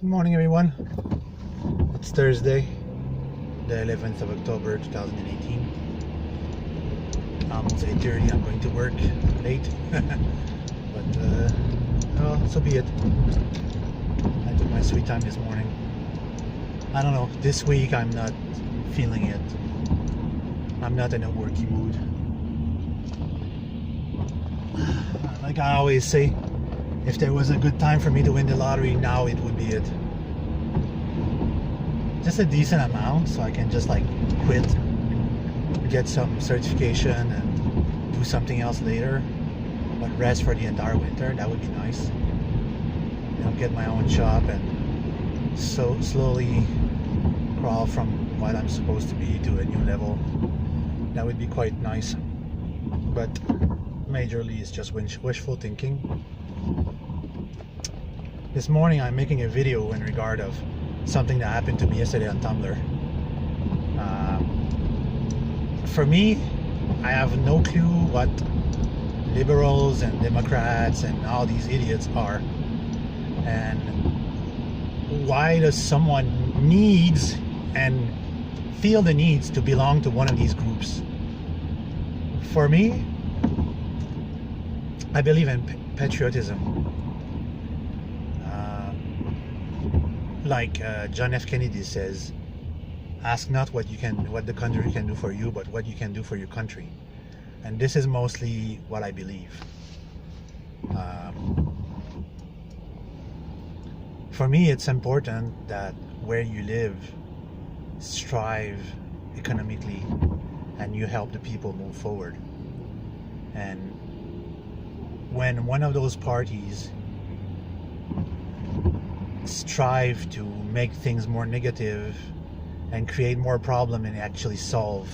Good morning, everyone. It's Thursday, the 11th of October 2018. Almost 8:30. I'm going to work late, but well, so be it. I took my sweet time this morning. I don't know, this week I'm not feeling it. I'm not in a worky mood. Like I always say, if there was a good time for me to win the lottery, now it would be it. Just a decent amount so I can just like quit, get some certification and do something else later, but rest for the entire winter. That would be nice. You know, get my own shop and so slowly crawl from what I'm supposed to be to a new level. That would be quite nice, but majorly it's just wishful thinking. This morning I'm making a video in regard of something that happened to me yesterday on Tumblr. For me, I have no clue what liberals and Democrats and all these idiots are, and why does someone needs and feel the needs to belong to one of these groups. For me, I believe in patriotism. Like John F. Kennedy says, ask not what the country can do for you, but what you can do for your country. And this is mostly what I believe. For me, it's important that where you live, strive economically, and you help the people move forward. And when one of those parties strive to make things more negative and create more problem than actually solve,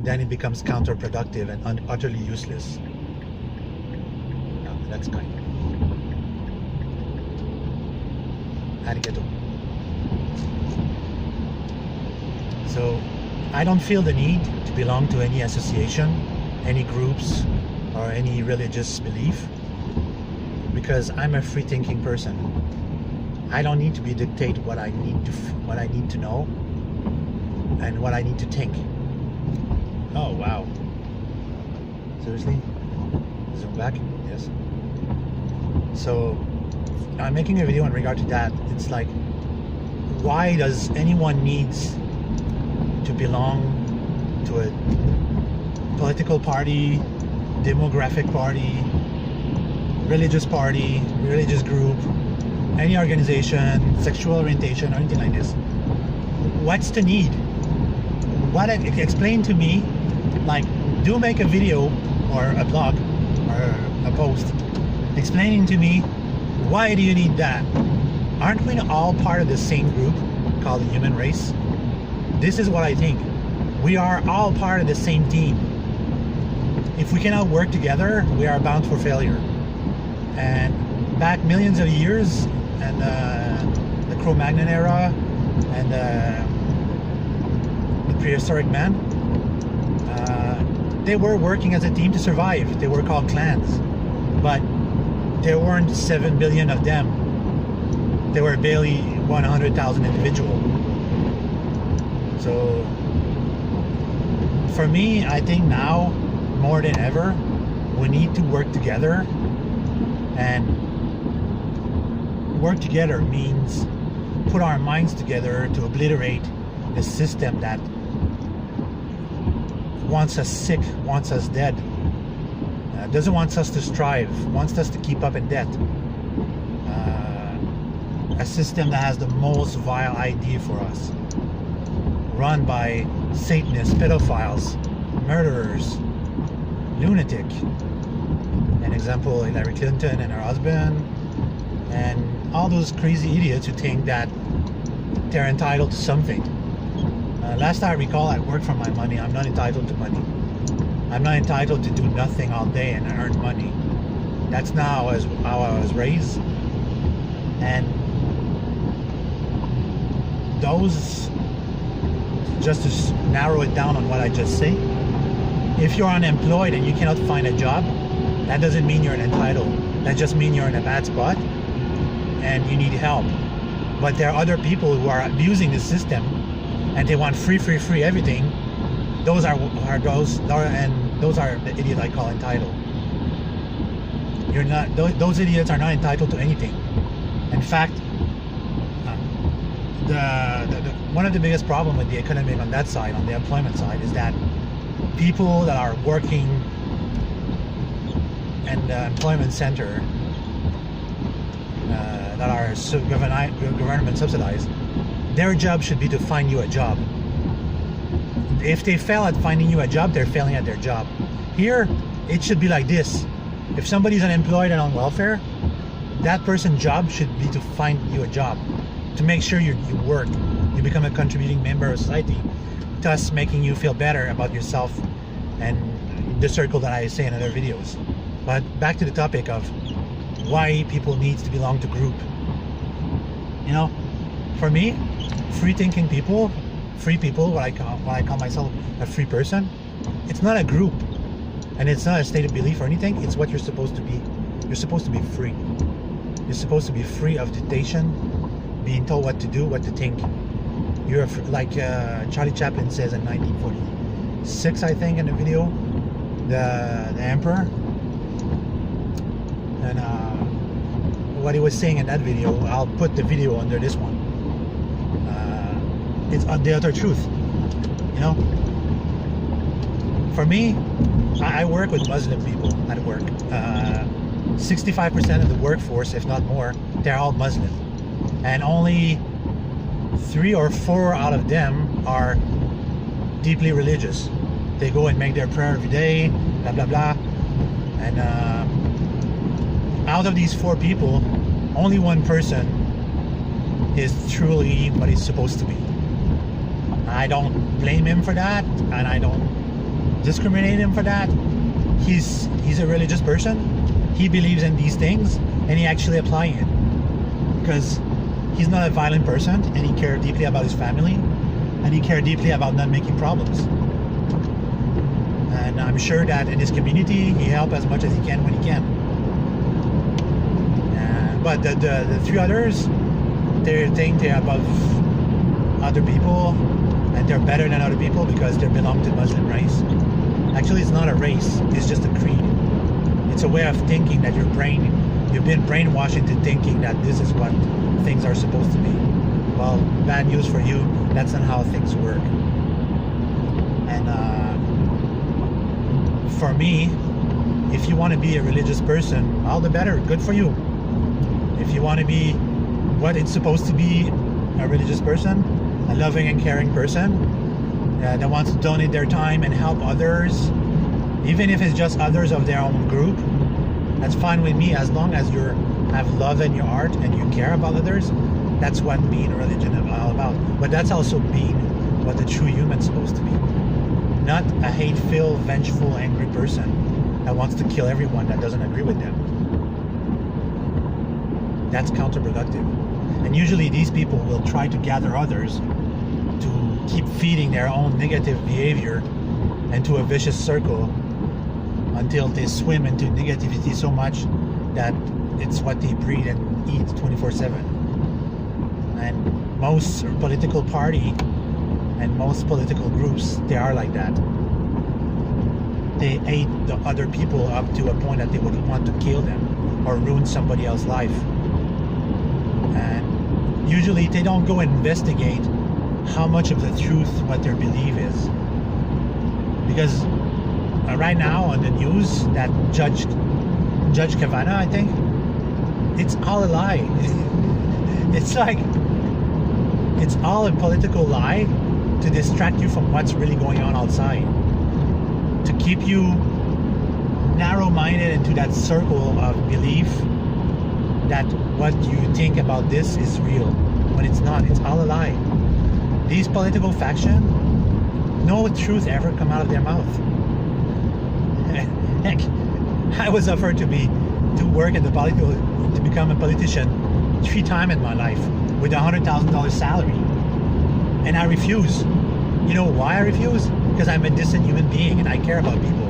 then it becomes counterproductive and utterly useless. Now, the next guy. Arigato. So, I don't feel the need to belong to any association, any groups, or any religious belief, because I'm a free-thinking person. I don't need to be dictate what I need to know and what I need to think. Oh wow! Seriously? Zoom back? Yes. So I'm making a video in regard to that. It's like, why does anyone needs to belong to a political party, demographic party, religious group, any organization, sexual orientation, or anything like this? What's the need? Explain to me. Like, do make a video or a blog or a post explaining to me, why do you need that? Aren't we all part of the same group called the human race? This is what I think. We are all part of the same team. If we cannot work together, we are bound for failure. And back millions of years, and the Cro-Magnon era, and the prehistoric man, they were working as a team to survive. They were called clans, but there weren't 7 billion of them. There were barely 100,000 individuals. So for me, I think now more than ever, we need to work together. And work together means put our minds together to obliterate the system that wants us sick, wants us dead, doesn't want us to strive, wants us to keep up in debt. A system that has the most vile idea for us, run by Satanists, pedophiles, murderers, lunatic. An example, Hillary Clinton and her husband, and all those crazy idiots who think that they're entitled to something. Last I recall, I worked for my money. I'm not entitled to money. I'm not entitled to do nothing all day and earn money. That's not how I was raised. And those, just to narrow it down on what I just say, if you're unemployed and you cannot find a job, that doesn't mean you're entitled. That just means you're in a bad spot and you need help. But there are other people who are abusing the system and they want free everything. Those are the idiot I call entitled. You're not; those idiots are not entitled to anything. In fact, one of the biggest problem with the economy on that side, on the employment side, is that people that are working in the employment center that are government subsidized, their job should be to find you a job. If they fail at finding you a job, they're failing at their job. Here, it should be like this. If somebody's unemployed and on welfare, that person's job should be to find you a job, to make sure you work, you become a contributing member of society, thus making you feel better about yourself and the circle that I say in other videos. But back to the topic of why people need to belong to group. You know, for me, free thinking people, what I call myself a free person, it's not a group and it's not a state of belief or anything. It's what you're supposed to be. You're supposed to be free. You're supposed to be free of dictation, being told what to do, what to think. You're like Charlie Chaplin says in 1946, I think, in the video, the emperor. And what he was saying in that video, I'll put the video under this one. It's the utter truth, you know. For me, I work with Muslim people at work. 65% of the workforce, if not more, they're all Muslim, and only 3 or 4 out of them are deeply religious. They go and make their prayer every day, blah blah blah, and out of these 4 people, only one person is truly what he's supposed to be. I don't blame him for that, and I don't discriminate him for that. He's a religious person. He believes in these things, and he actually applies it because he's not a violent person, and he cares deeply about his family, and he cares deeply about not making problems. And I'm sure that in his community, he helps as much as he can when he can. But the 3 others, they think they're above other people, and they're better than other people because they belong to the Muslim race. Actually, it's not a race, it's just a creed. It's a way of thinking that you've been brainwashed into thinking that this is what things are supposed to be. Well, bad news for you, that's not how things work. And for me, if you want to be a religious person, all the better, good for you. If you want to be what it's supposed to be, a religious person, a loving and caring person that wants to donate their time and help others, even if it's just others of their own group, that's fine with me, as long as you have love in your heart and you care about others. That's what being a religion is all about. But that's also being what the true human's supposed to be. Not a hate-filled, vengeful, angry person that wants to kill everyone that doesn't agree with them. That's counterproductive. And usually these people will try to gather others to keep feeding their own negative behavior into a vicious circle until they swim into negativity so much that it's what they breathe and eat 24/7. And most political party and most political groups, they are like that. They hate the other people up to a point that they would want to kill them or ruin somebody else's life. And usually they don't go and investigate how much of the truth what their belief is. Because right now on the news, that Judge Kavanaugh, I think, it's all a lie. It's like, it's all a political lie to distract you from what's really going on outside, to keep you narrow-minded into that circle of belief that what you think about this is real, when it's not. It's all a lie. These political factions, no truth ever come out of their mouth. Heck, I was offered to work in the political, to become a politician 3 times in my life with $100,000 salary, and I refuse. You know why I refuse? Because I'm a decent human being and I care about people.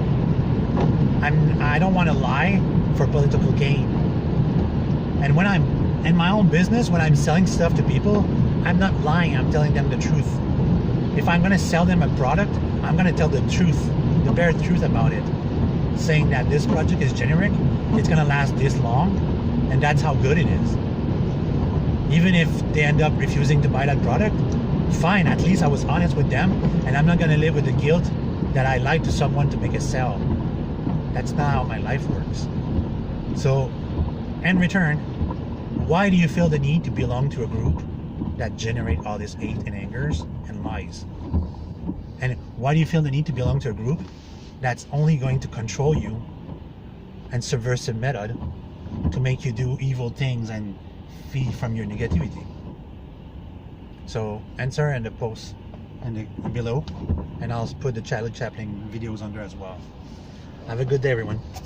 I don't want to lie for political gain. And when I'm in my own business, when I'm selling stuff to people, I'm not lying, I'm telling them the truth. If I'm gonna sell them a product, I'm gonna tell the truth, the bare truth about it. Saying that this project is generic, it's gonna last this long, and that's how good it is. Even if they end up refusing to buy that product, fine, at least I was honest with them, and I'm not gonna live with the guilt that I lied to someone to make a sale. That's not how my life works. So, in return, why do you feel the need to belong to a group that generate all this hate and angers and lies? And why do you feel the need to belong to a group that's only going to control you and subversive method to make you do evil things and feed from your negativity? So answer in the post below, and I'll put the Charlie Chaplin videos under as well. Have a good day, everyone.